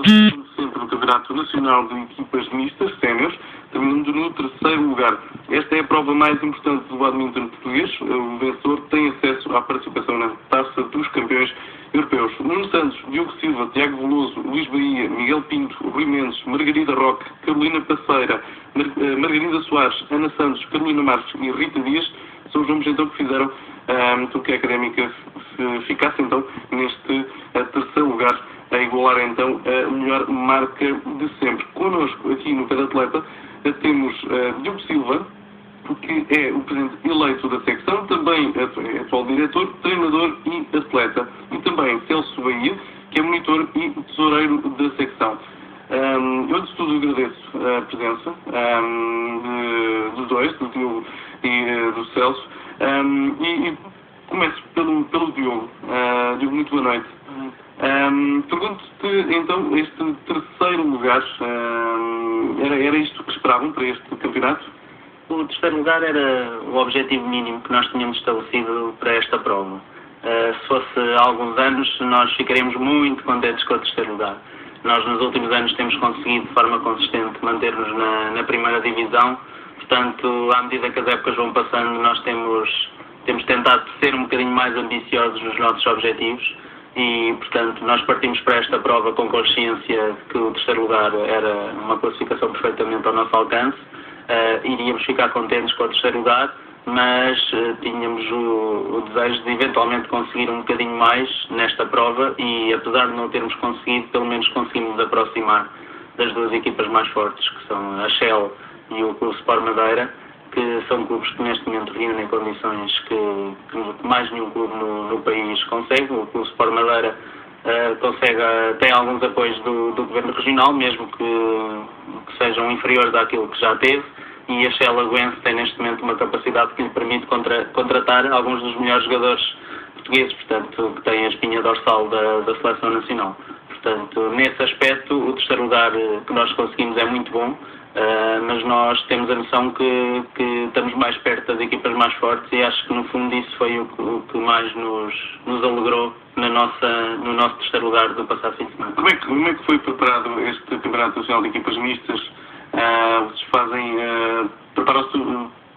sempre no Campeonato Nacional de Equipas Mistas, séniores, terminando no terceiro lugar. Esta é a prova mais importante do badminton português. O vencedor tem acesso à participação na Taça dos Campeões Europeus. Nuno Santos, Diogo Silva, Tiago Veloso, Luís Bahia, Miguel Pinto, Rui Mendes, Margarida Roque, Carolina Passeira, Margarida Soares, Ana Santos, Carolina Marques e Rita Dias são os nomes então que fizeram com que a Académica ficasse então neste terceiro lugar, a igualar então a melhor marca de sempre. Connosco aqui no Cada Atleta temos Diogo Silva, que é o presidente eleito da secção, também é atual diretor, treinador e atleta, e também Celso Bahia, que é monitor e tesoureiro da secção. Eu, antes de tudo, agradeço a presença dos dois, do Diogo e do Celso, e começo pelo Diogo. Diogo, muito boa noite. Pergunto-te, então, este terceiro lugar, era isto que esperavam para este campeonato? O terceiro lugar era o objetivo mínimo que nós tínhamos estabelecido para esta prova. Se fosse há alguns anos, nós ficaríamos muito contentes com o terceiro lugar. Nós, nos últimos anos, temos conseguido, de forma consistente, manter-nos na primeira divisão. Portanto, à medida que as épocas vão passando, nós temos tentado ser um bocadinho mais ambiciosos nos nossos objetivos e, portanto, nós partimos para esta prova com consciência de que o terceiro lugar era uma classificação perfeitamente ao nosso alcance. Iríamos ficar contentes com o terceiro lugar, mas tínhamos o desejo de eventualmente conseguir um bocadinho mais nesta prova e, apesar de não termos conseguido, pelo menos conseguimos aproximar das duas equipas mais fortes, que são a Shell e o Clube Sport Madeira, que são clubes que neste momento reúnem condições que mais nenhum clube no país consegue. O Clube Sport Madeira tem alguns apoios do Governo Regional, mesmo que sejam inferiores àquilo que já teve, e a Shell Aguense tem neste momento uma capacidade que lhe permite contratar alguns dos melhores jogadores portugueses, portanto, que têm a espinha dorsal da Seleção Nacional. Portanto, nesse aspecto, o terceiro lugar que nós conseguimos é muito bom, mas nós temos a noção que estamos mais perto das equipas mais fortes e acho que no fundo isso foi o que mais nos alegrou no nosso terceiro lugar do passado fim de semana. Como é que foi preparado este Campeonato Nacional de Equipas Mistas? Vocês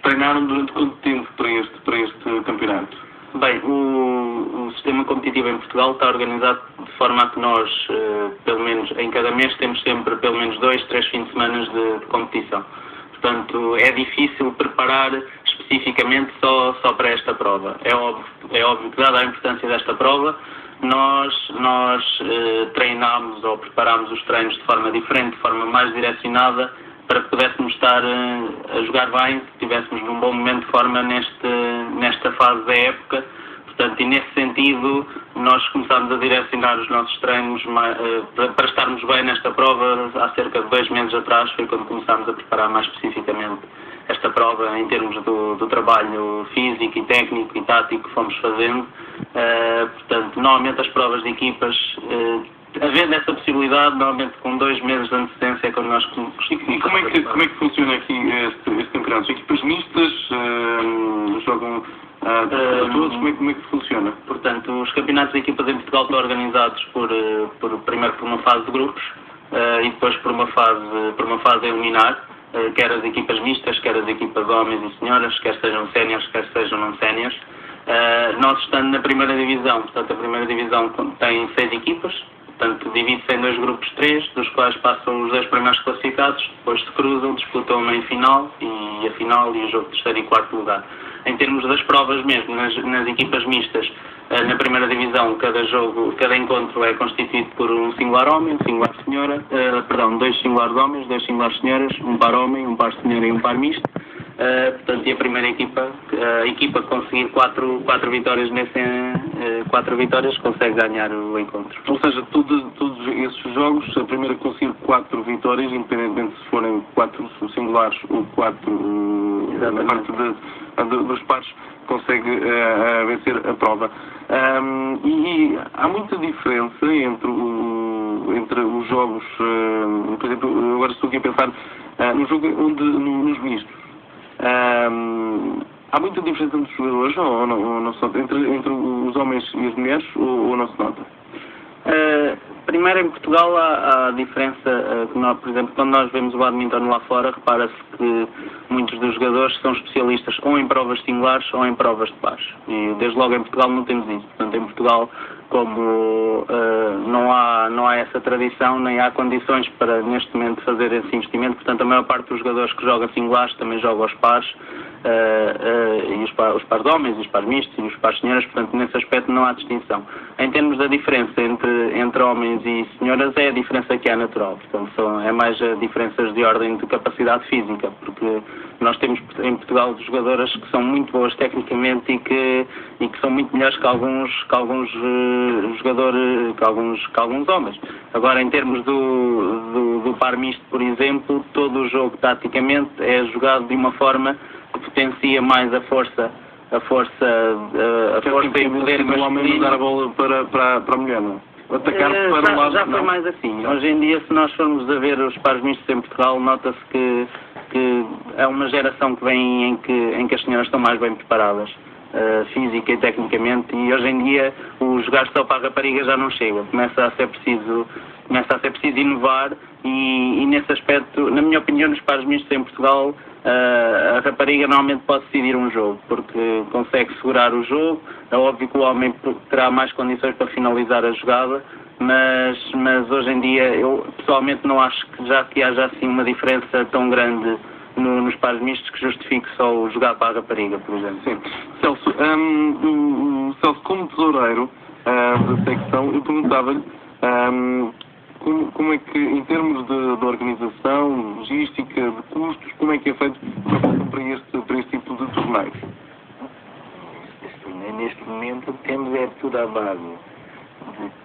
treinaram durante quanto tempo para este campeonato? Bem, o sistema competitivo em Portugal está organizado de forma a que nós, pelo menos em cada mês, temos sempre pelo menos 2, 3 fins de semana de competição. Portanto, é difícil preparar especificamente só para esta prova. É óbvio que, dada a importância desta prova, nós treinámos ou preparámos os treinos de forma diferente, de forma mais direcionada, para que pudéssemos estar a jogar bem, que estivéssemos num bom momento de forma nesta fase da época. Portanto, e nesse sentido, nós começámos a direcionar os nossos treinos para estarmos bem nesta prova há cerca de 2 meses atrás, foi quando começámos a preparar mais especificamente esta prova em termos do trabalho físico e técnico e tático que fomos fazendo. Portanto, normalmente as provas de equipas, havendo essa possibilidade, normalmente com 2 meses de antecedência é quando nós conseguimos. E como é que funciona aqui este campeonato? As equipas mistas jogam todos? Como é que funciona? Portanto, os campeonatos de equipas em Portugal estão organizados primeiro por uma fase de grupos e depois por uma fase a eliminar, quer as equipas mistas, quer as equipas homens e senhoras, quer sejam séniores, quer sejam não séniores. Nós estando na primeira divisão, portanto a primeira divisão tem 6 equipas, portanto divide-se em 2 grupos de 3, dos quais passam os 2 primeiros classificados, depois se cruzam, disputam a meio-final e a final e o jogo de terceiro e quarto lugar. Em termos das provas mesmo, nas equipas mistas, na primeira divisão cada encontro é constituído por um singular homem, um singular senhora, 2 singulares homens, 2 singulares senhoras, um par homem, um par senhora e um par misto. Portanto, e a primeira equipa que conseguir 4 vitórias 4 vitórias consegue ganhar o encontro. Ou seja, todos esses jogos, a primeira que conseguir 4 vitórias, independentemente se forem 4 singulares ou 4 na parte dos pares, consegue vencer a prova. E há muita diferença entre os jogos, por exemplo, agora estou aqui a pensar no jogo nos mistos. Há muita diferença entre os jogadores ou não se nota? Entre os homens e as mulheres ou não se nota? primeiro, em Portugal há a diferença que nós, por exemplo, quando nós vemos o badminton lá fora, repara-se que muitos dos jogadores são especialistas ou em provas singulares ou em provas de pares. E desde logo em Portugal não temos isso. Portanto, em Portugal, como não há essa tradição, nem há condições para neste momento fazer esse investimento, portanto a maior parte dos jogadores que jogam singulares também jogam os pares, e os pares de homens, os pares mistos e os pares de senhoras, portanto nesse aspecto não há distinção. Em termos da diferença entre homens e senhoras, é a diferença que há natural, portanto é mais diferenças de ordem de capacidade física, porque nós temos em Portugal jogadoras que são muito boas tecnicamente e que são muito melhores que alguns jogadores, que alguns homens. Agora, em termos do par misto, por exemplo, todo o jogo taticamente é jogado de uma forma que potencia mais a força e o poder masculino. Dar a bola para a mulher, não? Atacar para o lado. Já foi mais assim. Hoje em dia, se nós formos a ver os pares mistos em Portugal, nota-se que é uma geração que vem em que as senhoras estão mais bem preparadas, física e tecnicamente, e hoje em dia o jogar só para a rapariga já não chega. Começa a ser preciso inovar e nesse aspecto, na minha opinião, nos pares mistos em Portugal, a rapariga normalmente pode decidir um jogo, porque consegue segurar o jogo. É óbvio que o homem terá mais condições para finalizar a jogada, mas hoje em dia eu pessoalmente não acho que haja assim uma diferença tão grande nos pares mistos que justifique só o jogar para a rapariga, por exemplo. Sim. Celso, Celso, como tesoureiro da secção, eu perguntava-lhe como é que, em termos de organização, logística, de custos, como é que é feito para este tipo de torneios? Neste momento temos tudo à base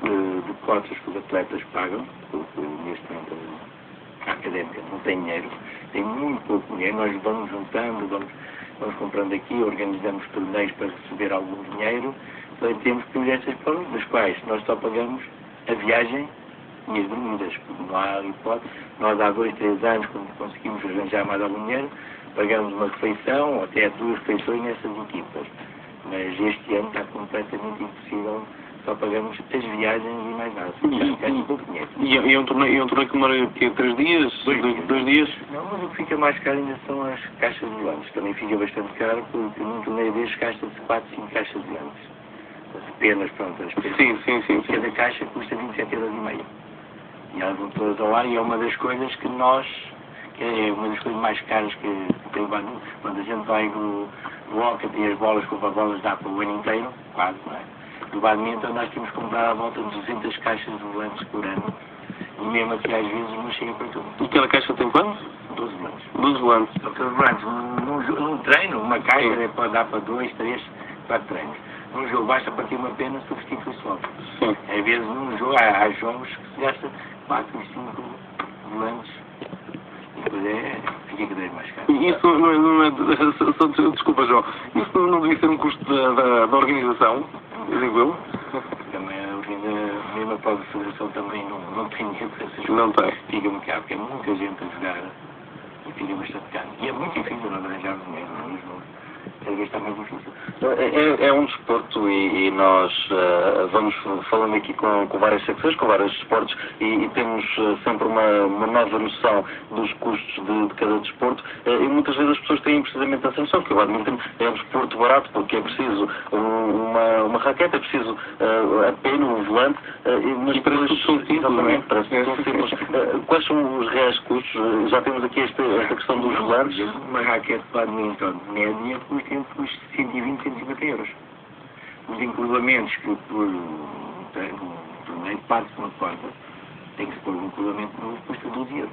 de cotas que os atletas pagam, porque neste momento a académica não tem dinheiro, tem muito pouco dinheiro, nós vamos juntando, vamos comprando aqui, organizamos torneios para receber algum dinheiro, então temos estas provas, das quais nós só pagamos a viagem e as bebidas, porque não há hipótese. Nós há 2, 3 anos, quando conseguimos arranjar mais algum dinheiro, pagamos uma refeição, ou até 2 refeições nessas equipas. Mas este ano está completamente impossível, só pagamos as viagens e mais nada. E é um torneio que demora 3 dias? 2 dias? Não, mas o que fica mais caro ainda são as caixas de volantes. Também fica bastante caro, porque num torneio destes gasta-se 4, 5 caixas de volantes. As penas, pronto, as penas. Sim. Cada caixa custa 27,5 €. E elas vão todas ao ar, e é uma das coisas que é uma das coisas mais caras que tem o badminton. Quando a gente vai no hockey, tem as bolas, com as bolas dá para o ano inteiro, quase, não é? No badminton nós temos que comprar à volta de 200 caixas de volantes por ano, e mesmo assim às vezes não chega para tudo. E cada caixa tem quanto? 12 volantes. 12 volantes. Só que os volantes, num treino, uma caixa pode dar para 2, 3, 4 treinos. Num jogo basta partir uma pena, substitui-se logo. Sim. Às vezes num jogo, há jogos que se gasta 4 e 5 volantes. Depois fica cada vez mais caro. E isso não é desculpa, João, isso não devia ser um custo da organização, digo eu? Também a mesma própria federação também não tem dinheiro para essas coisas. Não tem. Fica muito caro, porque é muita gente a jogar e fica bastante caro. E é muito difícil nós arranjarmos dinheiro, não é mesmo? Cada vez está mais difícil. É um desporto e nós vamos falando aqui com várias secções, com vários desportos e temos sempre uma nova noção dos custos de cada desporto e muitas vezes as pessoas têm precisamente a sensação que o badminton é um desporto barato porque é preciso uma raquete, é preciso a pena, um volante, mas parece que são simples, não é? Parece que são simples. Quais são os reais custos? Já temos aqui esta questão dos volantes. Uma raquete de badminton média custa entre 120 e 150 €. Os encurvamentos que por um torneio parte de uma porta tem que se pôr um encurvamento novo, custa 12 €.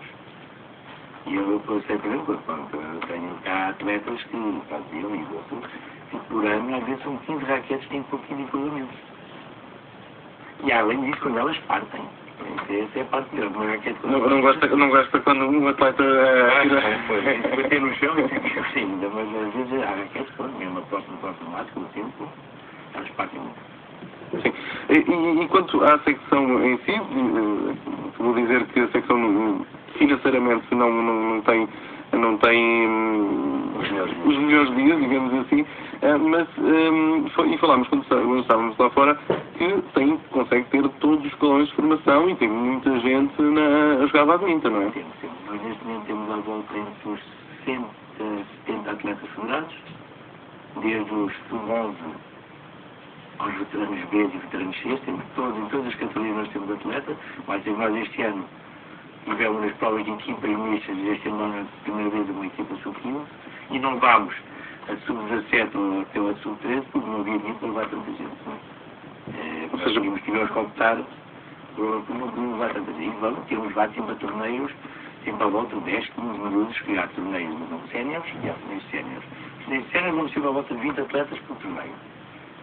E eu sei, por exemplo, eu tenho cá atletas que faziam e outros, que por ano às vezes são 15 raquetes que têm pouquinho de encurvamentos. E além disso, quando elas partem, essa é a parte melhor, uma raquete. Não gosta quando um atleta bater no chão e tem que assim, ainda, mas às vezes há raquetes, mesmo a própria automática, o tempo, elas partem muito. Sim. E quanto à secção em si, vou dizer que a secção financeiramente não tem não têm os melhores dias, digamos assim, mas e falámos quando estávamos lá fora que consegue ter todos os escalões de formação e tem muita gente a jogar badminton, não é? Temos. Nós neste momento temos à volta entre os 60, 70 atletas federados, desde os sub-11 aos veteranos B e veteranos C, temos em todas as categorias nós temos atletas, mas nós este ano tivemos nas provas de equipas mistas, este ano nós, a primeira vez, uma equipa sub-15, e não vamos a sub-17 ou até a sub-13, porque não havia dinheiro para levar tanta gente. Ou seja, tivemos que optar por não levar tanta gente. E vamos, temos vários sempre a torneios, sempre à volta de 10, 15 minutos, que há torneios séniores e há torneios séniores. Nos séniores vamos sempre à volta de 20 atletas por torneio.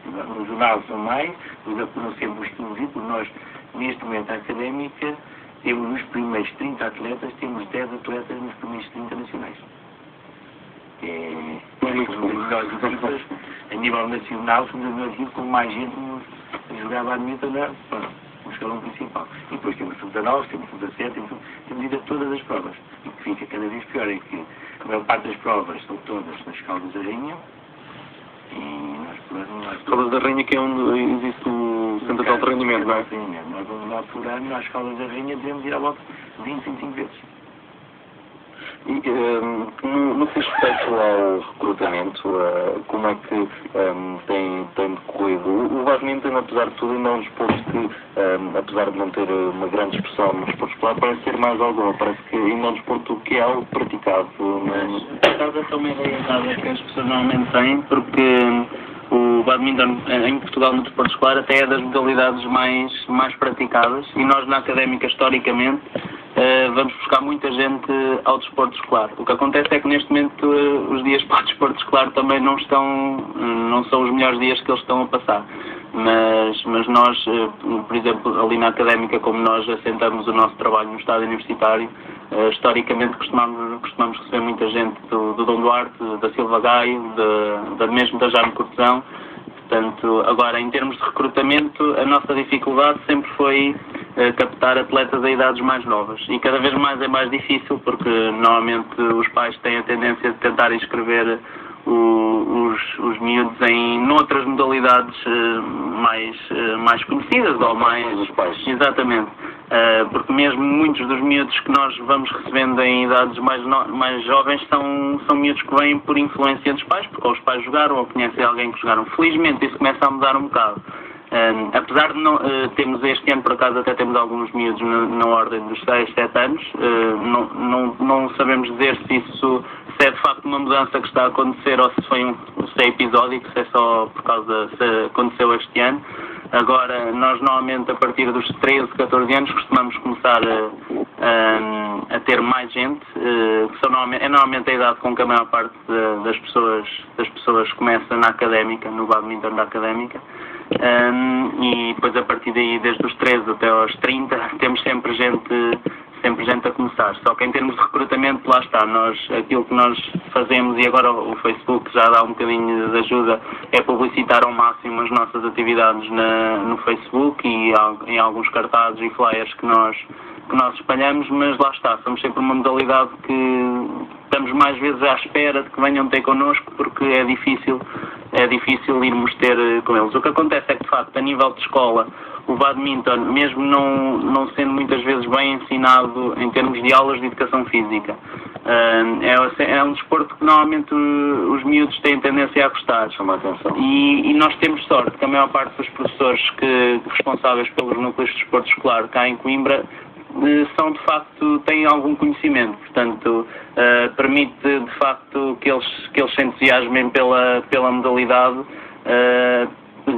No jornal são mais, nos apuram sempre os 15, porque nós, neste momento, a académica, temos nos primeiros 30 atletas, temos 10 atletas nos primeiros 30 nacionais. Somos as melhores equipas, a nível nacional, somos as melhores equipas com mais gente a jogar badminton no escalão principal. E depois temos o sub-19, temos o sub-17, temos ido a todas as provas. E o que fica cada vez pior é que a maior parte das provas são todas nas Caldas da Rainha. E nós Caldas da Rainha, que é onde existe o centro de alto rendimento, não é? Nós vamos lá por ano, às Caldas da Rainha, devemos ir à volta 20, 25 vezes. E no que diz respeito ao recrutamento, como é que tem decorrido? O badminton, apesar de tudo, ainda é um desporto que, apesar de não ter uma grande expressão no desporto escolar, parece ser mais alguma. Parece que ainda é um desporto que é algo praticado. Por causa de uma ideia errada que as pessoas normalmente têm, porque o badminton em Portugal no desporto escolar até é das modalidades mais praticadas, e nós na académica, historicamente, vamos buscar muita gente ao desporto escolar. O que acontece é que neste momento os dias para o desporto escolar também não são os melhores dias que eles estão a passar. Mas nós, por exemplo, ali na académica, como nós assentamos o nosso trabalho no estádio universitário, historicamente costumamos receber muita gente do Dom Duarte, da Silva Gaio, mesmo da Jaime Cortesão. Portanto, agora, em termos de recrutamento, a nossa dificuldade sempre foi captar atletas a idades mais novas. E cada vez mais é mais difícil, porque normalmente os pais têm a tendência de tentar inscrever os miúdos em noutras modalidades mais conhecidas ou mais... Os pais. Exatamente. Porque mesmo muitos dos miúdos que nós vamos recebendo em idades mais jovens são miúdos que vêm por influência dos pais, porque ou os pais jogaram ou conhecem alguém que jogaram. Felizmente isso começa a mudar um bocado. Apesar de termos este ano, por acaso, até temos alguns miúdos na ordem dos 6, 7 anos, não sabemos dizer se é de facto uma mudança que está a acontecer ou se é episódico, se é só por causa se aconteceu este ano. Agora, nós normalmente a partir dos 13, 14 anos costumamos começar a ter mais gente, que é normalmente a idade com que a maior parte das pessoas começa na académica, no badminton da académica. E depois a partir daí, desde os 13 até aos 30, temos sempre gente a começar. Só que em termos de recrutamento, lá está, aquilo que nós fazemos, e agora o Facebook já dá um bocadinho de ajuda, é publicitar ao máximo as nossas atividades no Facebook e em alguns cartazes e flyers que nós espalhamos, mas lá está, somos sempre uma modalidade que estamos mais vezes à espera de que venham ter connosco, porque é difícil irmos ter com eles. O que acontece é que, de facto, a nível de escola, o badminton, mesmo não sendo muitas vezes bem ensinado em termos de aulas de educação física, é um desporto que normalmente os miúdos têm tendência a gostar. Chama a atenção. E nós temos sorte que a maior parte dos professores responsáveis pelos núcleos de desporto escolar cá em Coimbra são, de facto, têm algum conhecimento, portanto, permite, de facto, que eles se entusiasmem pela modalidade,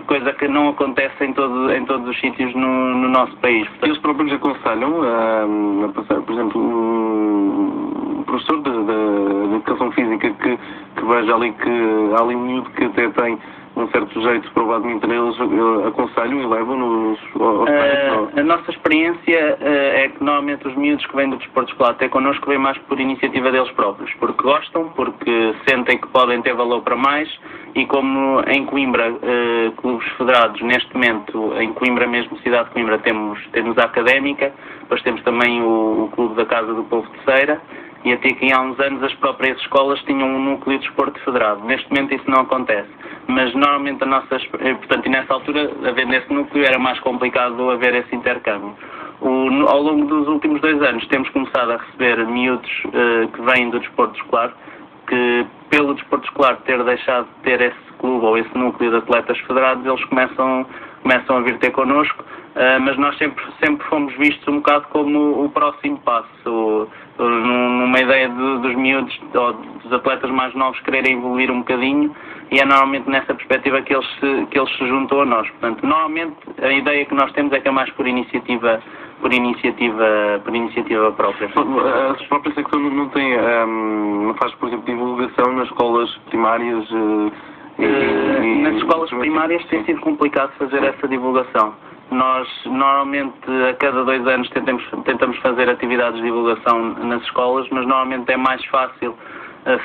coisa que não acontece em todos os sítios no nosso país. Portanto, eles próprios aconselham a passar, por exemplo, um professor de educação física que veja ali que há ali um miúdo que até tem um certo jeito para o badminton, eles aconselham e levam aos pais? A nossa experiência é que normalmente os miúdos que vêm do desporto escolar até connosco vêm mais por iniciativa deles próprios, porque gostam, porque sentem que podem ter valor para mais, e como em Coimbra, clubes federados, neste momento, em Coimbra mesmo, cidade de Coimbra, temos a Académica, depois temos também o Clube da Casa do Povo de Ceira, e até que há uns anos as próprias escolas tinham um núcleo de desporto federado. Neste momento isso não acontece, mas normalmente portanto, e nessa altura, havendo esse núcleo, era mais complicado haver esse intercâmbio. Ao longo dos últimos 2 anos temos começado a receber miúdos que vêm do desporto escolar, que pelo desporto escolar ter deixado de ter esse clube ou esse núcleo de atletas federados, eles começam a vir ter connosco, mas nós sempre fomos vistos um bocado como o próximo passo, numa ideia dos miúdos ou dos atletas mais novos quererem evoluir um bocadinho, e é normalmente nessa perspectiva que eles se juntam a nós. Portanto, normalmente a ideia que nós temos é que é mais por iniciativa própria. As próprias secções não têm, não faz, por exemplo, divulgação nas escolas primárias? Nas escolas primárias tem sido complicado fazer essa divulgação. Nós, normalmente, a cada 2 anos tentamos fazer atividades de divulgação nas escolas, mas normalmente é mais fácil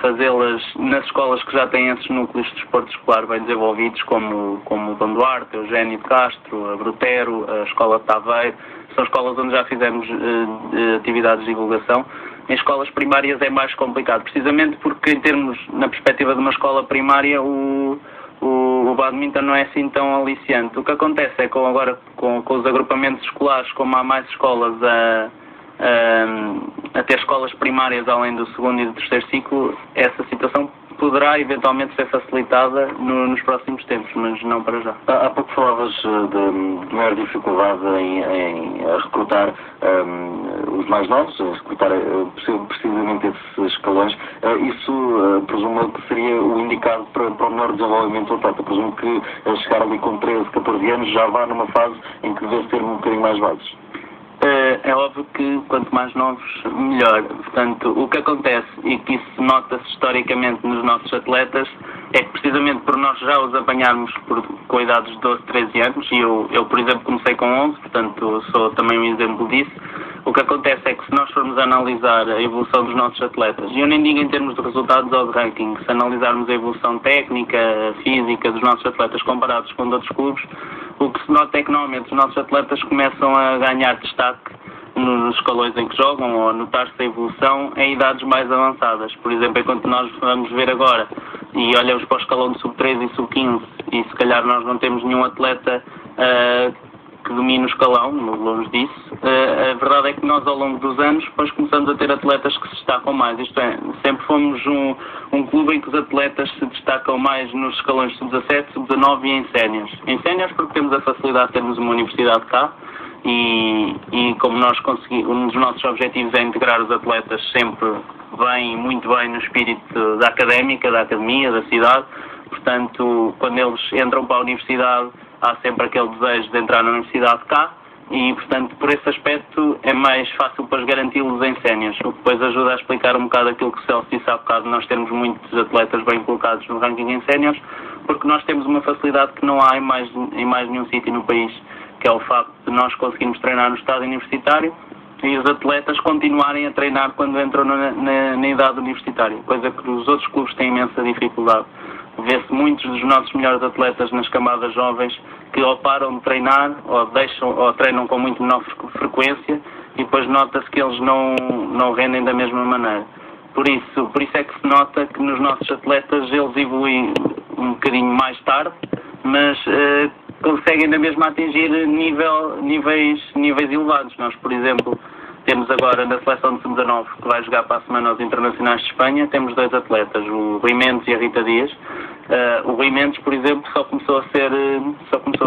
fazê-las nas escolas que já têm esses núcleos de desporto escolar bem desenvolvidos, como o Dom Duarte, Eugénio de Castro, a Brutero, a Escola de Taveiro. São escolas onde já fizemos atividades de divulgação. Em escolas primárias é mais complicado, precisamente porque, na perspectiva de uma escola primária, o badminton não é assim tão aliciante. O que acontece é que agora, com os agrupamentos escolares, como há mais escolas a ter escolas primárias além do segundo e do terceiro ciclo, essa situação poderá eventualmente ser facilitada nos próximos tempos, mas não para já. Há pouco falavas de maior dificuldade em recrutar os mais novos, recrutar precisamente esses escalões. Isso presumo que seria o indicado para o melhor desenvolvimento do atleta. Presumo que chegar ali com 13, 14 anos já vá numa fase em que deve ter um bocadinho mais bases. É óbvio que quanto mais novos, melhor. Portanto, o que acontece, e que isso nota-se historicamente nos nossos atletas, é que precisamente por nós já os apanharmos com idades de 12, 13 anos, e eu, por exemplo, comecei com 11, portanto sou também um exemplo disso, o que acontece é que se nós formos analisar a evolução dos nossos atletas, e eu nem digo em termos de resultados ou de ranking, se analisarmos a evolução técnica, física dos nossos atletas comparados com outros clubes, o que se nota é que normalmente os nossos atletas começam a ganhar destaque nos escalões em que jogam, ou a notar-se a evolução em idades mais avançadas. Por exemplo, enquanto nós vamos ver agora e olhamos para o escalão de sub-13 e sub-15, e se calhar nós não temos nenhum atleta que domine o escalão, longe disso, a verdade é que nós, ao longo dos anos, depois começamos a ter atletas que se destacam mais. Isto é, sempre fomos um clube em que os atletas se destacam mais nos escalões sub-17, sub-19 e em séniores. Em séniores porque temos a facilidade de termos uma universidade cá, e como nós conseguimos, um dos nossos objetivos é integrar os atletas sempre muito bem no espírito da académica, da academia, da cidade. Portanto, quando eles entram para a universidade, há sempre aquele desejo de entrar na universidade cá, e, portanto, por esse aspecto é mais fácil para garanti-los em séniores, o que depois ajuda a explicar um bocado aquilo que o Celso disse há bocado, nós temos muitos atletas bem colocados no ranking em séniores, porque nós temos uma facilidade que não há em mais nenhum sítio no país, que é o facto de nós conseguirmos treinar no estado universitário e os atletas continuarem a treinar quando entram na idade universitária, coisa que os outros clubes têm imensa dificuldade. Vê-se muitos dos nossos melhores atletas nas camadas jovens que ou param de treinar ou treinam com muito menor frequência, e depois nota-se que eles não rendem da mesma maneira. Por isso é que se nota que nos nossos atletas eles evoluem um bocadinho mais tarde, mas conseguem na mesma atingir níveis elevados. Nós, por exemplo, temos agora na seleção de sub-19, que vai jogar para a semana aos Internacionais de Espanha, temos 2 atletas, o Rui Mendes e a Rita Dias. O Rui Mendes, por exemplo, só começou a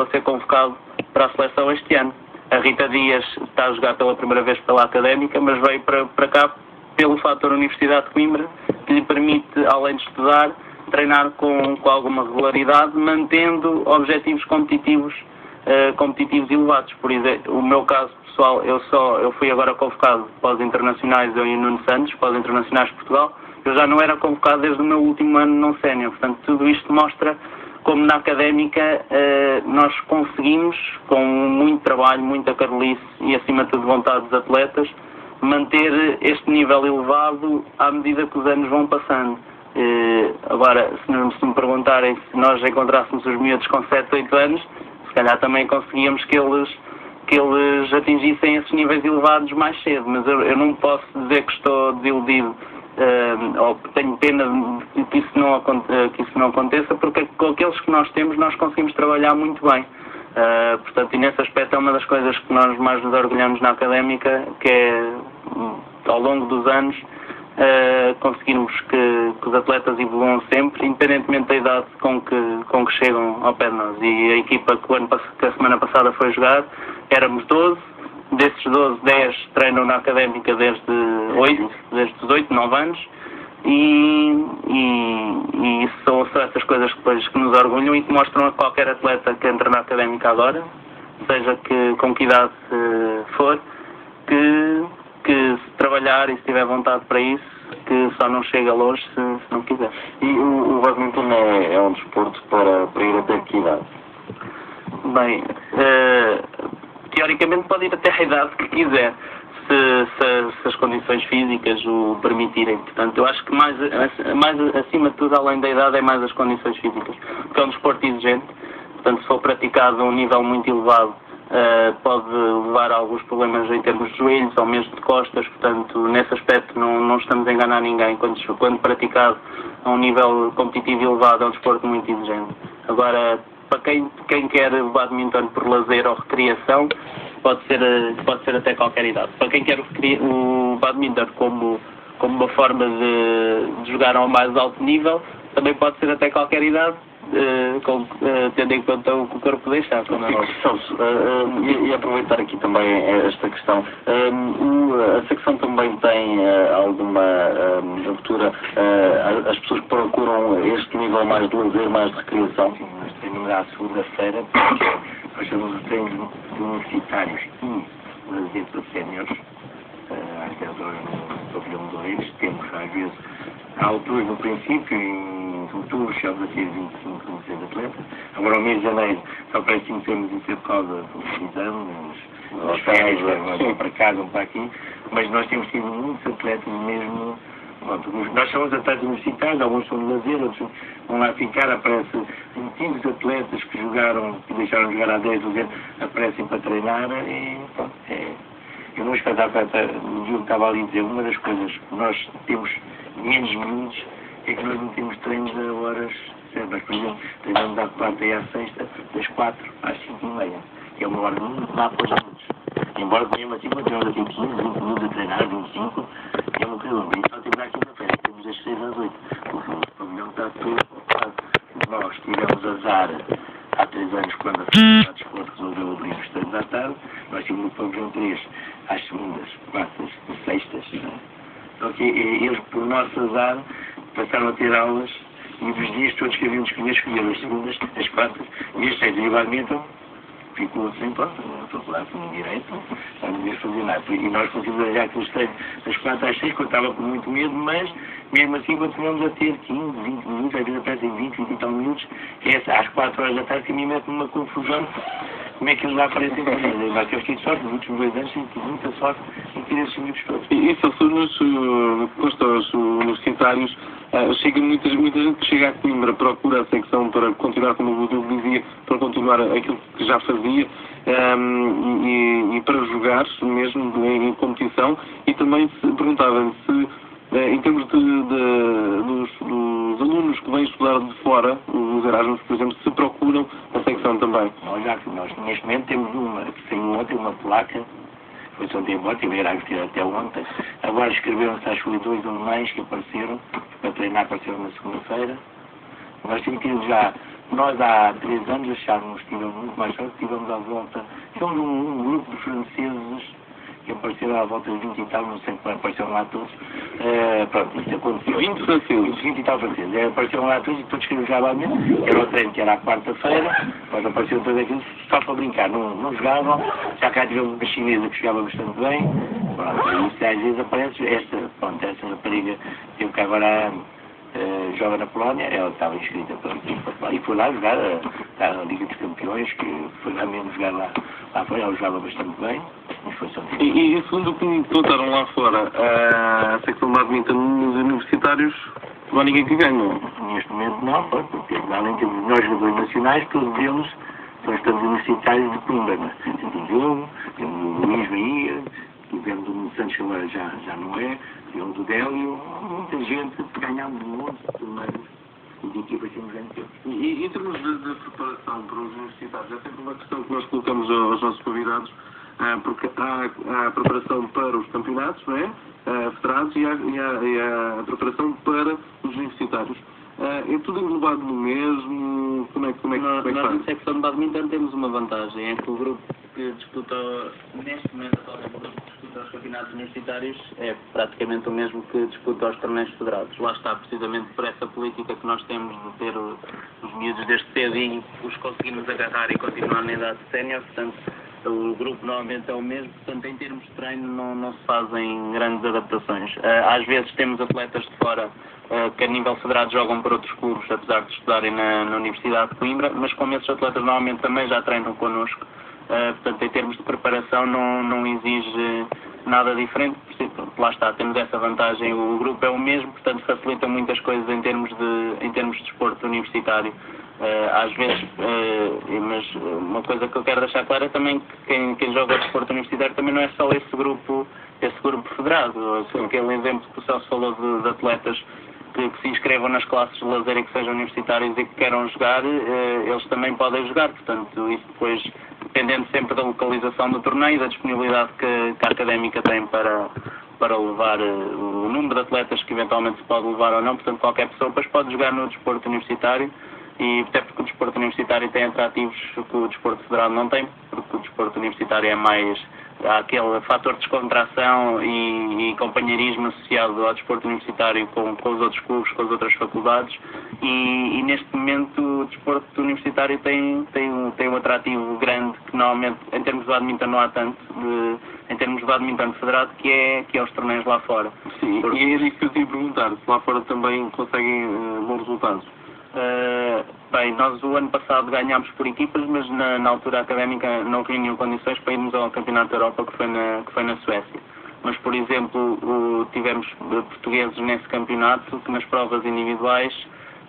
ser convocado para a seleção este ano. A Rita Dias está a jogar pela primeira vez pela Académica, mas veio para cá pelo fator Universidade de Coimbra, que lhe permite, além de estudar, treinar com alguma regularidade, mantendo objetivos competitivos elevados. Por exemplo, o meu caso pessoal, eu fui agora convocado para os internacionais, eu e o Nuno Santos, para os internacionais de Portugal. Eu já não era convocado desde o meu último ano não sénior. Portanto, tudo isto mostra como na académica nós conseguimos, com muito trabalho, muita carolice e, acima de tudo, vontade dos atletas, manter este nível elevado à medida que os anos vão passando. Agora, se me perguntarem se nós encontrássemos os miúdos com 7, 8 anos, se calhar também conseguíamos que que eles atingissem esses níveis elevados mais cedo, mas eu não posso dizer que estou desiludido ou que tenho pena de que isso não aconteça, porque com aqueles que nós temos nós conseguimos trabalhar muito bem. Portanto, e nesse aspecto é uma das coisas que nós mais nos orgulhamos na Académica, que é, ao longo dos anos, conseguirmos que os atletas evoluam sempre, independentemente da idade com que chegam ao pé de nós. E a equipa que a semana passada foi jogar, éramos 12, desses 12, 10 treinam na Académica desde os 8, 9 anos, e isso são essas coisas que nos orgulham e que mostram a qualquer atleta que entra na Académica agora, seja com que idade for, que se trabalhar e se tiver vontade para isso, que só não chega longe se não quiser. E o badminton é um desporto para ir até que idade? Bem, teoricamente pode ir até a idade que quiser, se as condições físicas o permitirem. Portanto, eu acho que mais acima de tudo, além da idade, é mais as condições físicas, porque é um desporto exigente. Portanto, se for praticado a um nível muito elevado, pode levar a alguns problemas em termos de joelhos ou mesmo de costas. Portanto, nesse aspecto não estamos a enganar ninguém. Quando praticado a um nível competitivo elevado, é um desporto muito exigente. Agora, para quem quer o badminton por lazer ou recreação, pode ser até qualquer idade. Para quem quer o badminton como uma forma de jogar ao mais alto nível, também pode ser até qualquer idade, tendo em conta o que o corpo deixar. Celso, e aproveitar aqui também esta questão, a secção também tem alguma abertura às pessoas que procuram este nível mais de lazer, mais de recreação? Sim, nós temos à segunda-feira, porque nós chamamos de treinos universitários e lazer para séniores, às 10 horas no pavilhão 2, temos às vezes, há alturas no princípio, em outubro chegamos a ter 25, 26 atletas. Agora ao mês de janeiro só parece que temos isso por causa do exame, os férias, vão para cá, vão para aqui, mas nós temos tido muitos atletas mesmo. Nós somos atletas universitários, alguns são de lazer, outros vão lá ficar, aparecem muitos atletas que jogaram, que deixaram de jogar há 10, 12 anos, aparecem para treinar e pronto, eu não estou a dar para o Diogo estava ali a dizer, uma das coisas que nós temos menos minutos é que nós não temos treinos a horas certas. Por exemplo, treinamos da quarta e à sexta, das 4 às 5h30, que é uma hora muito lá para os minutos. Embora mesmo assim continuamos aqui 15, 20 minutos a treinar, 25, é uma coisa bem. Só temos à quinta-feira, temos das 6 às 8. O pavilhão está todo ocupado. Nós tivemos azar há 3 anos, quando a Secretaria de Desporto resolveu abrir os treinos à tarde. Nós tínhamos no pavilhão 3 às segundas, quartas e sextas. Só que eles, por nosso azar, passaram a ter aulas e dos dias todos que haviam de escolher as segundas, as quartas e as sextas. E o badminton ficou assim, pronto, na faculdade, com direito, não devia fazer nada. E nós conseguimos arranjar aqueles treinos das 4 às 6, que eu estava com muito medo, mas mesmo assim continuamos a ter 15, 20 minutos, às vezes aparecem 20, 20 e tal minutos, que é às 4 horas da tarde, que me mete numa confusão. Como é que eles lá aparecem para mim? Mas eu fiquei de sorte, nos últimos 2 anos, tive muita sorte em ter esses minutos todos. E nos universitários, chega muita gente que chega a Coimbra, procura a secção para continuar, como o Diogo dizia, para continuar aquilo que já fazia e para jogar mesmo em competição, e também se perguntava se, em termos dos alunos que vêm estudar de fora, os Erasmus, por exemplo, se procuram a secção também. Nós neste momento temos uma, que saiu ontem, uma placa, foi só ontem embora, tive Erasmus até ontem. Agora escreveram-se, acho que 2 alemães que apareceram, para treinar, apareceram na segunda-feira. Nós temos tido já, nós há 3 anos achávamos que tivemos muito mais sorte, tivemos à volta, somos um grupo de franceses que apareceram à volta de 20 e tal, não sei como apareceram lá todos. Pronto, isso aconteceu. 20 franceses? 20 e tal franceses. Apareceram lá todos e todos queriam jogar lá mesmo. Era o treino que era à quarta-feira, mas apareceram todos aqueles só para brincar, não jogavam. Já cá tivemos uma chinesa que jogava bastante bem. Pronto, e isso às vezes aparece, essa rapariga teve que agora joga na Polónia, ela estava inscrita para e foi lá jogar a Liga dos Campeões, que foi lá mesmo jogar lá fora, ela jogava bastante bem. E segundo o que me contaram lá fora, a secção de badminton nos universitários, não há ninguém que ganhe, não? Neste momento não, porque além de nós jogadores nacionais, todos eles são estudantes universitários de Coimbra, mas o Diogo, o Luís Bahia, tivemos o Nuno Santos, que agora já não é, tivemos o Délio, muita gente, ganhámos um monte de torneios e de equipas que nos vencemos. E em termos de preparação para os universitários, é sempre uma questão que nós colocamos aos nossos convidados, porque há a preparação para os campeonatos, não é? Federados, e há a preparação para os universitários. É tudo englobado no mesmo? Como é que Nós, faz? na secção de badminton, temos uma vantagem, é que o grupo que disputa, neste momento, atualmente, o grupo que disputa os campeonatos universitários é praticamente o mesmo que disputa os torneios federados. Lá está, precisamente por essa política que nós temos de ter os miúdos desde cedo e os conseguimos agarrar e continuar na idade sénior, portanto, o grupo normalmente é o mesmo, portanto, em termos de treino não se fazem grandes adaptações. Às vezes temos atletas de fora que a nível federado jogam para outros clubes, apesar de estudarem na Universidade de Coimbra, mas como esses atletas normalmente também já treinam connosco, portanto, em termos de preparação não exige nada diferente. Lá está, temos essa vantagem, o grupo é o mesmo, portanto facilita muitas coisas em termos de desporto universitário. Às vezes, mas uma coisa que eu quero deixar clara é também que quem joga o desporto universitário também não é só esse grupo federado. Aquele exemplo que o Celso falou de atletas que se inscrevam nas classes de lazer e que sejam universitários e que queiram jogar, eles também podem jogar. Portanto, isso depois, dependendo sempre da localização do torneio e da disponibilidade que a académica tem para levar o número de atletas que eventualmente se pode levar ou não. Portanto, qualquer pessoa depois pode jogar no desporto universitário, e até porque o desporto universitário tem atrativos que o desporto federado não tem, porque o desporto universitário é mais... Há aquele fator de descontração e companheirismo associado ao desporto universitário com os outros clubes, com as outras faculdades, e neste momento o desporto universitário tem um atrativo grande que normalmente, em termos de badminton não há tanto, em termos de badminton federado, que é os torneios lá fora. Sim, e é isso que eu te ia perguntar, se lá fora também conseguem bons resultados. Bem, nós o ano passado ganhámos por equipas, mas na altura académica não reuniam condições para irmos ao Campeonato da Europa, que foi na Suécia. Mas, por exemplo, tivemos portugueses nesse campeonato que nas provas individuais,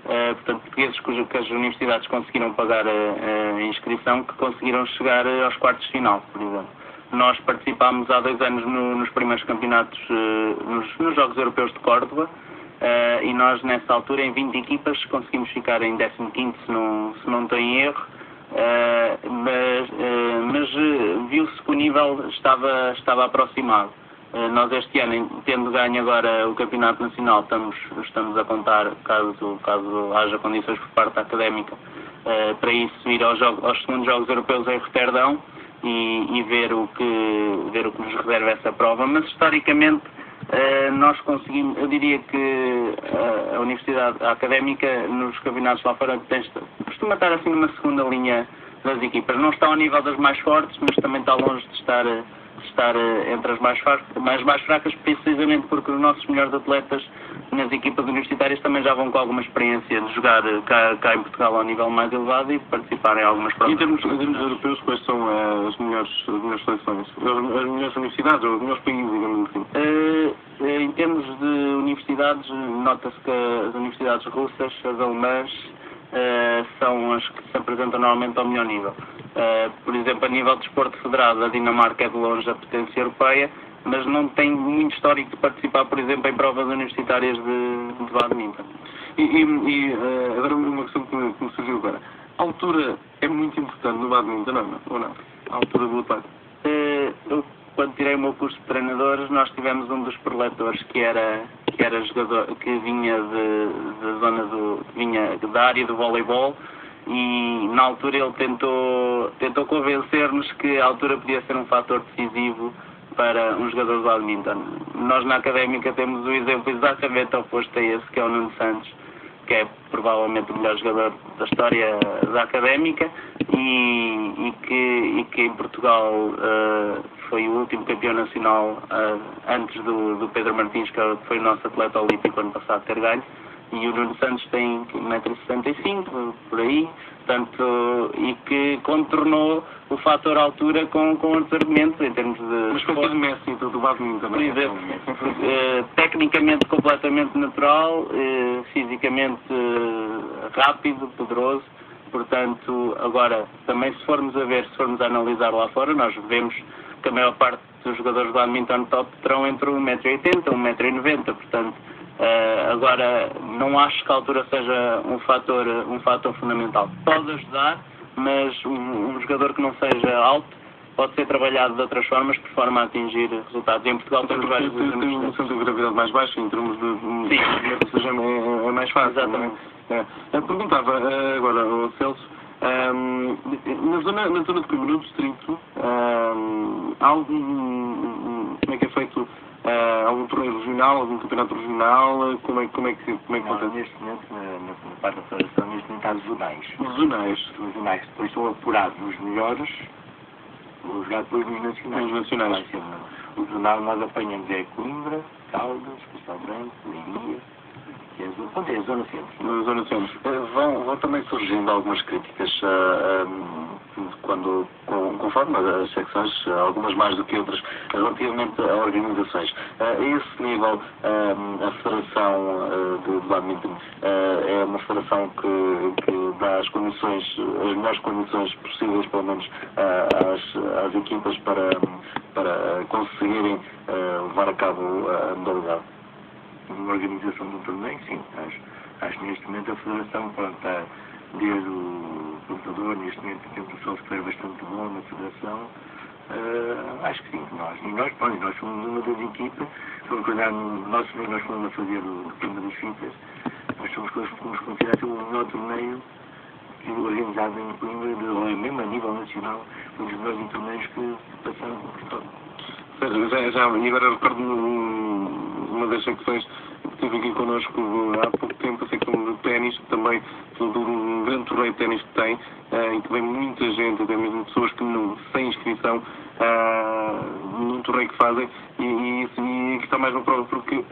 portanto, portugueses que as universidades conseguiram pagar a inscrição, que conseguiram chegar aos quartos de final, por exemplo. Nós participámos há 2 anos nos primeiros campeonatos, nos Jogos Europeus de Córdoba, e nós nessa altura em 20 equipas conseguimos ficar em 15º, se não estou em erro, mas viu-se que o nível estava aproximado. Nós este ano, tendo ganho agora o Campeonato Nacional, estamos a contar, caso haja condições por parte da académica, para isso ir aos segundos Jogos Europeus em Roterdão e ver o que nos reserva essa prova, mas historicamente nós conseguimos, eu diria que a Universidade Académica nos campeonatos lá fora costuma estar assim numa segunda linha das equipas. Não está ao nível das mais fortes, mas também está longe de estar entre as mais fracas, precisamente porque os nossos melhores atletas nas equipas universitárias também já vão com alguma experiência de jogar cá em Portugal ao nível mais elevado e participar em algumas provas. Em termos europeus, quais são as melhores seleções? As melhores universidades ou os melhores países, digamos assim? Em termos de universidades, nota-se que as universidades russas, as alemãs, são as que se apresentam normalmente ao melhor nível. Por exemplo, a nível de desporto federado, a Dinamarca é de longe a potência europeia, mas não tem muito histórico de participar, por exemplo, em provas universitárias de badminton. E agora uma questão que me surgiu agora. A altura é muito importante no badminton, ou não? A altura do atleta? Eu, quando tirei o meu curso de treinadores, nós tivemos um dos preletores que era jogador, que vinha vinha da área do voleibol, e na altura ele tentou convencer-nos que a altura podia ser um fator decisivo para um jogador de badminton. Nós na académica temos o exemplo exatamente oposto a esse, que é o Nuno Santos, que é provavelmente o melhor jogador da história da académica e que em Portugal foi o último campeão nacional antes do Pedro Martins, que foi o nosso atleta olímpico ano passado ter ganho. E o Nuno Santos tem 1,65 m, por aí, portanto, e que contornou o fator altura com outros argumentos em termos de... Mas com o Messi do badminton também. Por exemplo, tecnicamente completamente natural, fisicamente rápido, poderoso. Portanto, agora, também se formos a analisar lá fora, nós vemos que a maior parte dos jogadores de badminton top terão entre 1,80 m e 1,90 m, portanto, agora não acho que a altura seja um fator fundamental. Pode ajudar, mas um jogador que não seja alto pode ser trabalhado de outras formas por forma a atingir resultados. Em Portugal temos vários Tem um centro de gravidade mais baixo, em termos de... Sim. Ou seja, é mais fácil. Exatamente. Eu perguntava agora ao Celso, na zona de Coimbra, no distrito, há algum... Como é que é feito? Algum torneio regional, algum campeonato regional? Como é que acontece? Neste momento, na parte da federação, neste momento há zonais. Zonais. Os zonais depois são apurados os melhores, vão jogar depois nos nacionais. Nos nacionais. Vai ser, o jornal nós apanhamos é Coimbra, Caldas, Castelo Branco, Leiria, que é a zona centro. Na zona centro. Vão também surgindo algumas críticas conforme as secções, algumas mais do que outras, relativamente a organizações. A esse nível, a Federação de Badminton é uma federação que dá as melhores condições possíveis, pelo menos, às equipas para conseguirem levar a cabo a modalidade. Uma organização do torneio, sim. Acho que neste momento a Federação está desde o computador, neste momento temos um software bastante bom na Federação. Acho que sim, nós somos uma das equipas, nós fomos a fazer o tema das fitas, nós fomos considerados o melhor torneio organizado em Coimbra, mesmo a nível nacional, um dos melhores torneios que passaram por Portugal. E agora recordo-me uma das secções que esteve aqui connosco há pouco tempo, a secção de ténis, que também falou de um grande torneio de ténis que tem, e que vem muita gente, até mesmo pessoas que não, sem inscrição, num torneio que fazem, e aqui está mais uma prova, porque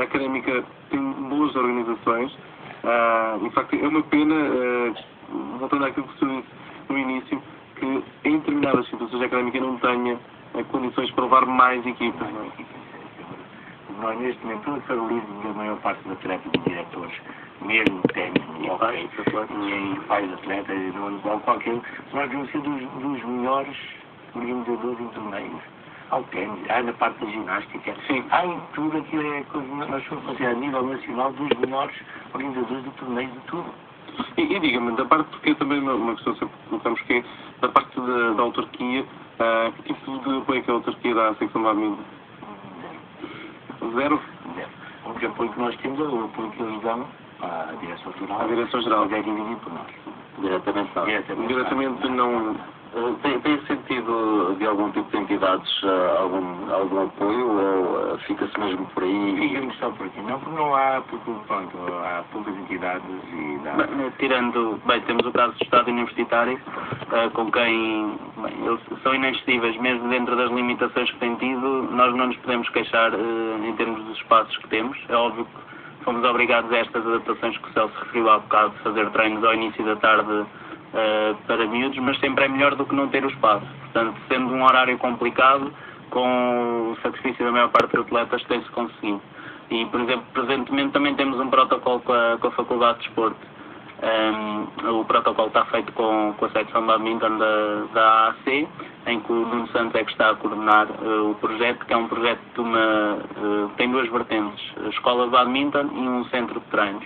a Académica tem boas organizações, e de facto é uma pena, voltando àquilo que se disse no início, que em determinadas situações a Académica não tenha condições para levar mais equipas. Nós, neste momento, o paralelismo da maior parte dos atletas e diretores, mesmo ténis, e em pais atletas, no ano qualquer, nós devemos ser dos melhores organizadores em torneios. Há o ténis, há na parte da ginástica, sim. Há em tudo aquilo, nós somos considerados a nível nacional dos melhores organizadores de torneios de tudo. E diga-me, da parte, porque também uma questão sempre colocamos que é, da parte da autarquia, que tipo de apoio que a autarquia dá à secção de badminton? Zero? O único apoio que nós temos é o apoio que eles dão à Direção-Geral. À Direção-Geral. É dividido por nós. Diretamente não. Diretamente não... Tem sentido de algum tipo de entidades algum apoio ou fica-se mesmo por aí? Fica-me só por aqui. Não, porque não há, porque pronto, há poucas entidades e dá... Temos o caso do Estado Universitário, com quem eles são inexcessíveis, mesmo dentro das limitações que têm tido, nós não nos podemos queixar em termos dos espaços que temos. É óbvio que fomos obrigados a estas adaptações que o Celso referiu há bocado, de fazer treinos ao início da tarde para miúdos, mas sempre é melhor do que não ter o espaço. Portanto, sendo um horário complicado, com o sacrifício da maior parte dos atletas, tem-se conseguido. E, por exemplo, presentemente também temos um protocolo com a Faculdade de Desporto. O protocolo está feito com a secção de badminton da AAC, em que o Nuno Santos é que está a coordenar o projeto, que é um projeto tem duas vertentes, a escola de badminton e um centro de treinos.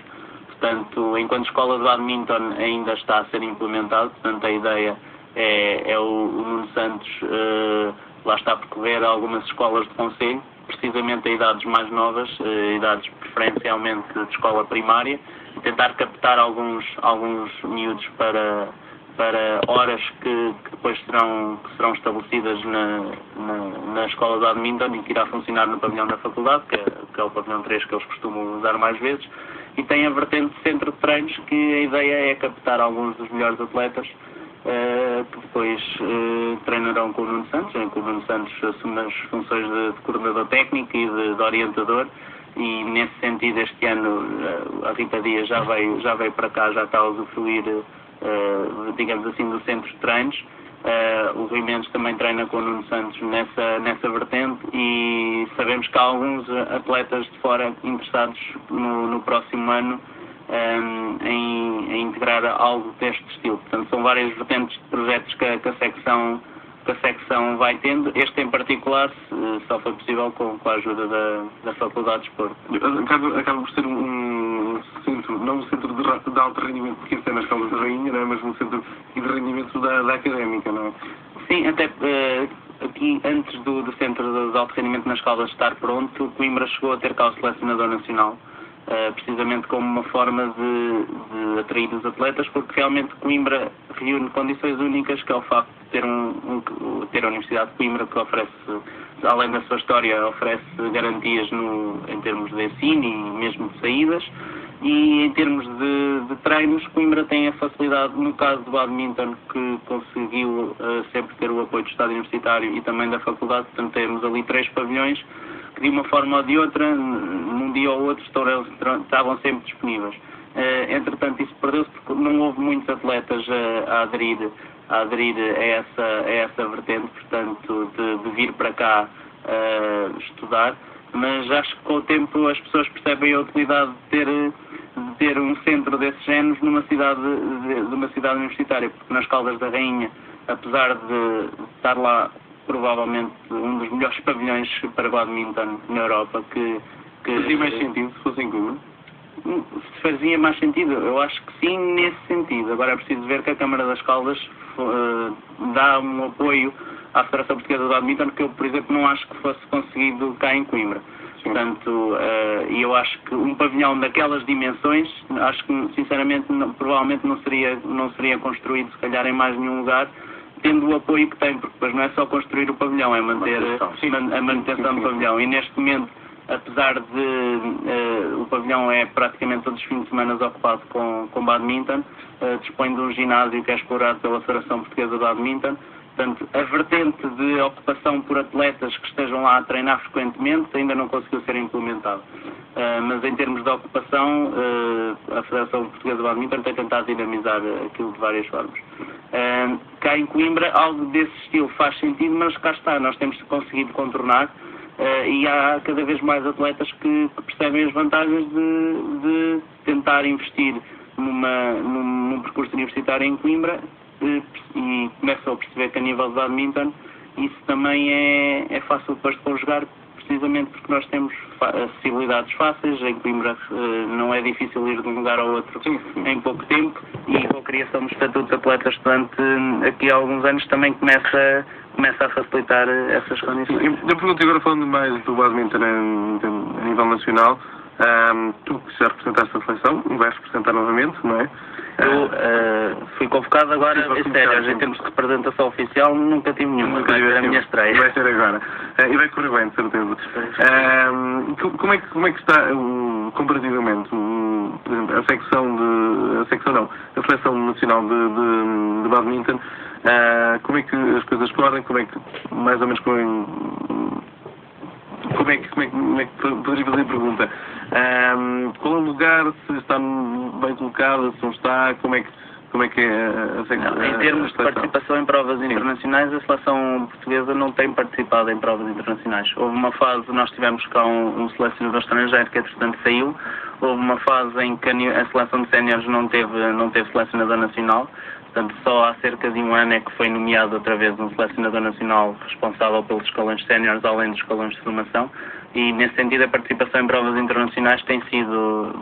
Portanto, enquanto a escola de badminton ainda está a ser implementado, portanto a ideia é o Nuno Santos lá está a percorrer algumas escolas de concelho, precisamente a idades mais novas, idades preferencialmente de escola primária, e tentar captar alguns miúdos para horas que depois serão estabelecidas na escola de badminton e que irá funcionar no pavilhão da faculdade, que é o pavilhão 3 que eles costumam usar mais vezes, e tem a vertente de centro de treinos, que a ideia é captar alguns dos melhores atletas que depois treinarão com o Nuno Santos, em que o Nuno Santos assume as funções de coordenador técnico e de orientador, e nesse sentido este ano a Rita Dias já veio para cá, já está a usufruir, digamos assim, do centro de treinos. O Rui Mendes também treina com o Nuno Santos nessa vertente, e sabemos que há alguns atletas de fora interessados no próximo ano em integrar algo deste estilo. Portanto, são várias vertentes de projetos que a secção que a secção vai tendo. Este em particular só foi possível com a ajuda da Faculdade de Desporto. Acaba por ser um centro, não um centro de alto rendimento, porque isso é nas Caldas da Rainha, não é? Mas um centro de rendimento da académica, não é? Sim, até aqui, antes do centro de alto rendimento nas Caldas estar pronto, Coimbra chegou a ter cá o selecionador nacional, precisamente como uma forma de atrair os atletas, porque realmente Coimbra reúne condições únicas, que é o facto de ter a Universidade de Coimbra, que oferece, além da sua história, oferece garantias em termos de ensino e mesmo de saídas. E em termos de treinos, Coimbra tem a facilidade, no caso do badminton, que conseguiu sempre ter o apoio do Estado Universitário e também da Faculdade. Portanto, temos ali 3 pavilhões que, de uma forma ou de outra, num dia ou outro, estavam sempre disponíveis. Entretanto, isso perdeu-se porque não houve muitos atletas a aderir a essa vertente, portanto, de vir para cá estudar. Mas acho que com o tempo as pessoas percebem a utilidade de ter um centro desses géneros numa cidade, de uma cidade universitária, porque nas Caldas da Rainha, apesar de estar lá provavelmente um dos melhores pavilhões para badminton na Europa, que fazia mais sentido se fosse em Coimbra? Se fazia mais sentido, eu acho que sim, nesse sentido. Agora é preciso ver que a Câmara das Caldas dá um apoio à Federação Portuguesa de Badminton, que eu, por exemplo, não acho que fosse conseguido cá em Coimbra. Portanto, eu acho que um pavilhão daquelas dimensões, acho que, sinceramente, provavelmente não seria construído, se calhar, em mais nenhum lugar, tendo o apoio que tem, porque depois não é só construir o pavilhão, é manter a manutenção do pavilhão. E neste momento, apesar de o pavilhão é praticamente todos os fins de semana ocupado com badminton, dispõe de um ginásio que é explorado pela Federação Portuguesa de Badminton. Portanto, a vertente de ocupação por atletas que estejam lá a treinar frequentemente ainda não conseguiu ser implementada. Mas em termos de ocupação, a Federação Portuguesa de Badminton tem tentado dinamizar aquilo de várias formas. Cá em Coimbra, algo desse estilo faz sentido, mas cá está, nós temos conseguido contornar e há cada vez mais atletas que percebem as vantagens de tentar investir num percurso universitário em Coimbra e começam a perceber que a nível de badminton isso também é fácil depois de conjugar, precisamente porque nós temos acessibilidades fáceis. Em Coimbra não é difícil ir de um lugar ao outro em pouco tempo, e com a criação do Estatuto de Atleta Estudante aqui há alguns anos também começa a facilitar essas condições. Eu pergunto agora, falando mais do badminton a nível nacional, tu que já representaste a seleção e vais representar novamente, não é? Eu fui convocado agora, sério, em termos de representação oficial nunca tive nenhuma, vai ser a minha estreia. Vai ser agora. E vai correr bem, de certeza. Como é que está, comparativamente, por exemplo, a Seleção Nacional de Badminton, como é que as coisas correm, como é que, mais ou menos, como é que poderia fazer a pergunta? Qual é o lugar, se está bem colocado, se não está, como é que é a secção? Em termos de participação em provas internacionais, a seleção portuguesa não tem participado em provas internacionais. Houve uma fase, nós tivemos cá um selecionador estrangeiro que entretanto saiu. Houve uma fase em que a seleção de séniores não teve selecionador nacional. Portanto, só há cerca de um ano é que foi nomeado outra vez um selecionador nacional responsável pelos escalões séniores, além dos escalões de formação. E, nesse sentido, a participação em provas internacionais tem sido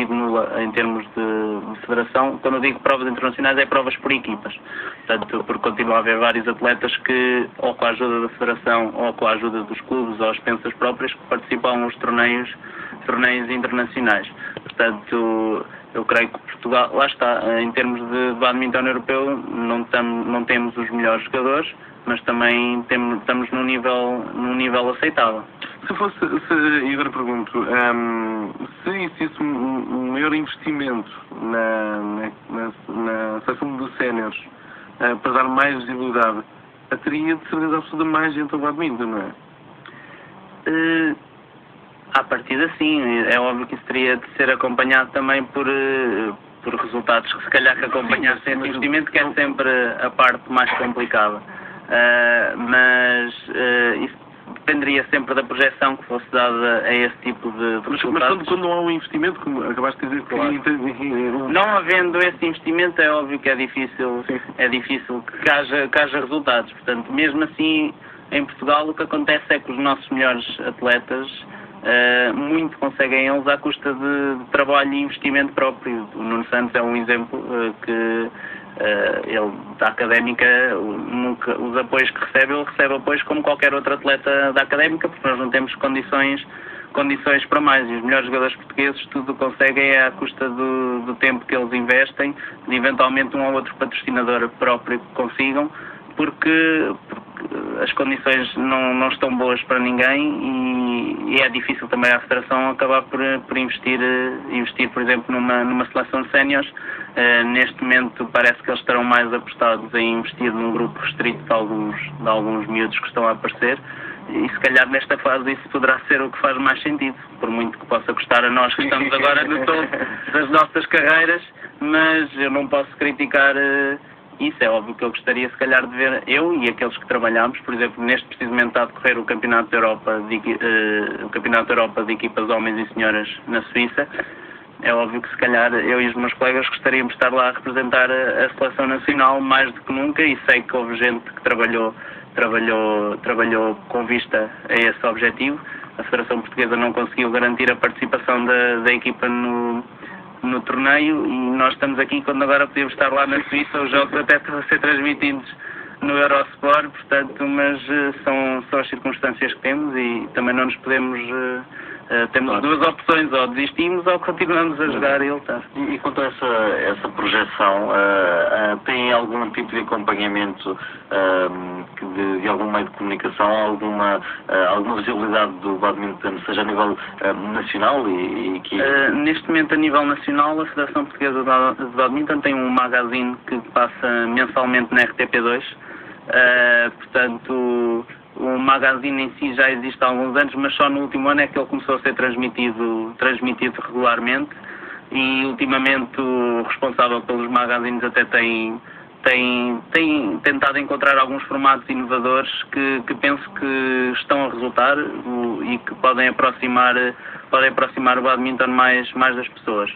nula em termos de federação. Quando eu digo provas internacionais, é provas por equipas. Portanto, porque continua a haver vários atletas que, ou com a ajuda da federação, ou com a ajuda dos clubes, ou às expensas próprias, que participam nos torneios internacionais. Portanto, eu creio que Portugal, lá está, em termos de badminton europeu, não temos os melhores jogadores, mas também estamos num nível aceitável. E agora pergunto, se existisse um maior investimento na seleção de séniores para dar mais visibilidade, teria de certeza absoluta mais gente ao badminton, não é? À partida sim, é óbvio que isso teria de ser acompanhado também por resultados que se calhar que acompanhassem esse investimento, que é sempre a parte mais complicada. Mas isso dependeria sempre da projeção que fosse dada a esse tipo de Mas resultados. quando não há um investimento, como acabaste de dizer, Claro. que Não havendo esse investimento, é óbvio que é difícil que haja resultados. Portanto, mesmo assim, em Portugal, o que acontece é que os nossos melhores atletas muito conseguem eles à custa de trabalho e investimento próprio. O Nuno Santos é um exemplo que ele, da académica, nunca, os apoios que recebe, ele recebe apoios como qualquer outro atleta da académica, porque nós não temos condições para mais. E os melhores jogadores portugueses tudo conseguem à custa do tempo que eles investem, de eventualmente um ou outro patrocinador próprio que consigam, porque as condições não estão boas para ninguém e é difícil também à Federação acabar por investir, por exemplo, numa seleção de séniores. Neste momento parece que eles estarão mais apostados em investir num grupo restrito de alguns miúdos que estão a aparecer. E se calhar nesta fase isso poderá ser o que faz mais sentido, por muito que possa custar a nós que estamos agora no topo das nossas carreiras, mas eu não posso criticar isso. É óbvio que eu gostaria se calhar de ver, eu e aqueles que trabalhamos, por exemplo, neste precisamente está a decorrer o Campeonato da Europa de equipas homens e senhoras na Suíça. É óbvio que se calhar eu e os meus colegas gostaríamos de estar lá a representar a seleção nacional mais do que nunca, e sei que houve gente que trabalhou com vista a esse objetivo. A Federação Portuguesa não conseguiu garantir a participação da equipa no torneio, e nós estamos aqui quando agora podíamos estar lá na Suíça, os jogos até estão a ser transmitidos no Eurosport, portanto, mas são as circunstâncias que temos e também não nos podemos... temos duas opções, ou desistimos ou continuamos a jogar e a lutar. E quanto a essa projeção, tem algum tipo de acompanhamento de algum meio de comunicação, alguma visibilidade do badminton, seja a nível nacional e que... Neste momento, a nível nacional, a Federação Portuguesa de Badminton tem um magazine que passa mensalmente na RTP2, portanto... O magazine em si já existe há alguns anos, mas só no último ano é que ele começou a ser transmitido regularmente, e ultimamente o responsável pelos magazines até tem tentado encontrar alguns formatos inovadores que penso que estão a resultar e que podem aproximar o badminton mais das pessoas.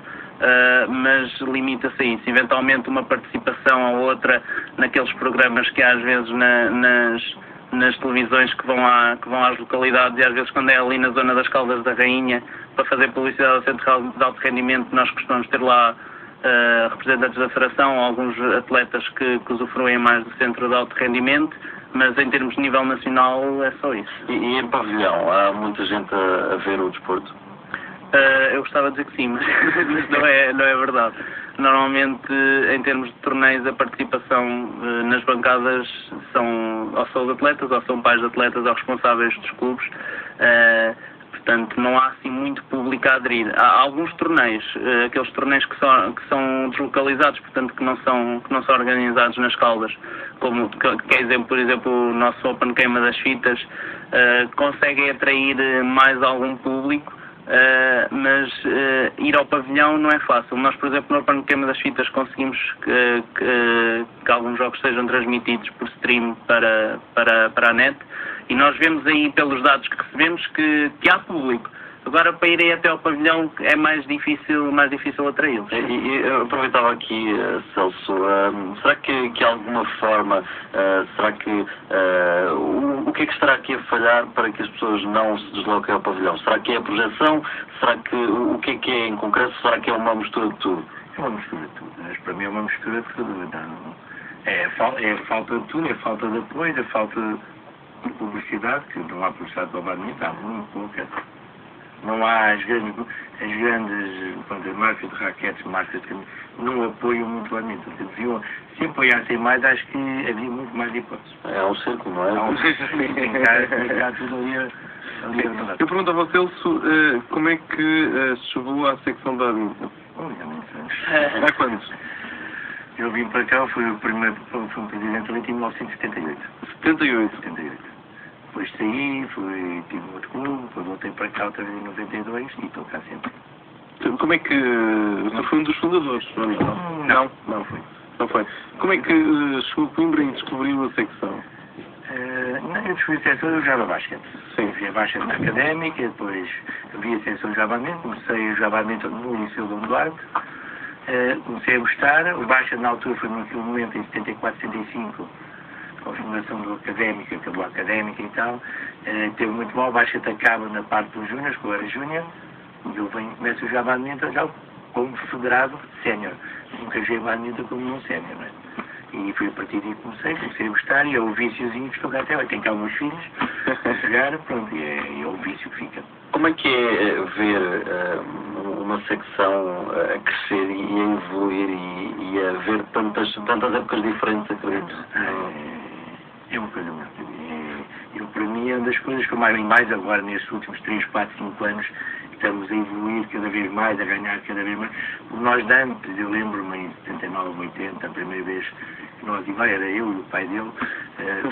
Mas limita-se a isso. Eventualmente uma participação ou outra naqueles programas que às vezes nas televisões que vão às localidades, e às vezes quando é ali na zona das Caldas da Rainha, para fazer publicidade ao Centro de Alto Rendimento, nós costumamos ter lá representantes da Federação, alguns atletas que usufruem mais do Centro de Alto Rendimento, mas em termos de nível nacional é só isso. E em pavilhão, há muita gente a ver o desporto? Eu gostava de dizer que sim, mas não é verdade. Normalmente, em termos de torneios, a participação nas bancadas são os atletas, ou são pais de atletas, ou responsáveis dos clubes. Portanto, não há assim muito público a aderir. Há alguns torneios, aqueles torneios que são deslocalizados, portanto que não são organizados nas Caldas, como por exemplo o nosso Open Queima das Fitas, conseguem atrair mais algum público. Mas ir ao pavilhão não é fácil. Nós, por exemplo, no Open Queima das Fitas conseguimos que alguns jogos sejam transmitidos por stream para a net, e nós vemos aí pelos dados que recebemos que há público. Agora, para irem até ao pavilhão é mais difícil atraí-los. E eu aproveitava aqui, Celso, será que de alguma forma, o que é que estará aqui a falhar para que as pessoas não se desloquem ao pavilhão? Será que é a projeção? Será que, o que é em concreto? Será que é uma mistura de tudo? É uma mistura de tudo. Mas para mim é uma mistura de tudo. É falta de tudo, é falta de apoio, é falta de publicidade, que não há publicidade para o badminton, há muito pouca. Não há as grandes marcas de raquetes, marcas que não apoiam muito o badminton. Se apoiassem mais, acho que havia muito mais hipóteses. É um círculo, não é? Há um círculo, tem cá tudo ali. Eu perguntava ao Celso como é que chegou à secção de badminton. Há quantos? Eu vim para cá, fui o presidente eleito em 1978. 78. Depois saí, tive um outro clube, depois voltei para cá outra vez em 92 e estou cá sempre. Como é que... Você foi um dos fundadores? Não fui. Não foi. Como é que chegou a Coimbra e descobriu a secção? antes fui assessor, eu jogava basquete. Sim. Fui a basquete na académica, depois havia assessor de badminton, comecei a jogar badminton no Liceu Dom Duarte. Comecei a gostar, o basquete na altura foi naquele momento, em 74, 75, com a fundação do Académica, acabou a Académica e tal, teve muito mal, o basquete acaba na parte dos júniores, que eu era júnior, e eu começo a jogar badminton já como federado sénior. Nunca joguei badminton como não sénior, não é? E foi a partir daí que comecei a gostar, e é o viciozinho que estou cá até hoje. Tenho cá alguns filhos a jogar, pronto, e é o vício que fica. Como é que é ver uma secção a crescer e a evoluir e a ver tantas épocas diferentes, acredito? É uma coisa muito. Para mim, é uma das coisas que eu mais agora, nestes últimos 3, 4, 5 anos, estamos a evoluir cada vez mais, a ganhar cada vez mais. Nós antes, eu lembro-me em 79, 80, a primeira vez que nós íamos, era eu e o pai dele,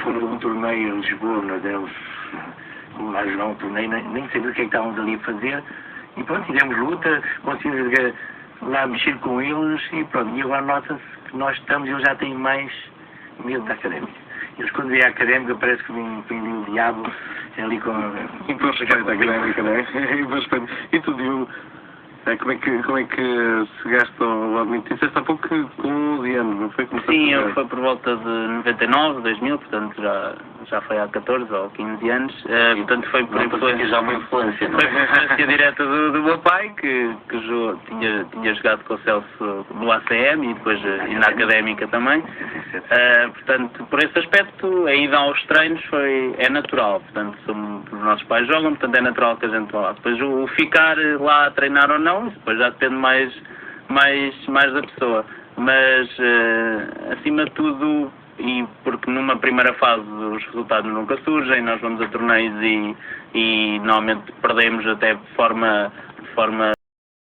fomos a um torneio em Lisboa, nós éramos lá jogar um torneio, nem sabia o que é que estávamos ali a fazer, e pronto, tivemos luta, conseguimos lá mexer com eles, e pronto, e agora nota-se que nós estamos, eu já tenho mais medo da académica. Eles quando vêm à académica parece que vem ali o diabo, ali com E depois chegaste à académica, não é? E tu, Diogo, como é que chegaste ao badminton? Disseste há pouco que com 11 anos, não foi? Sim, eu foi por volta de 99, 2000, portanto já foi há 14 ou 15 anos. Portanto foi por influência, já uma influência, não foi por influência direta do meu pai, que tinha jogado com o Celso no ACM e depois e na académica também. Portanto, por esse aspecto, a ida aos treinos é natural. Portanto, os nossos pais jogam, portanto é natural que a gente vá lá. Depois o ficar lá a treinar ou não, isso depois já depende mais da pessoa. Mas, acima de tudo, e porque numa primeira fase os resultados nunca surgem, nós vamos a torneios e normalmente perdemos até de forma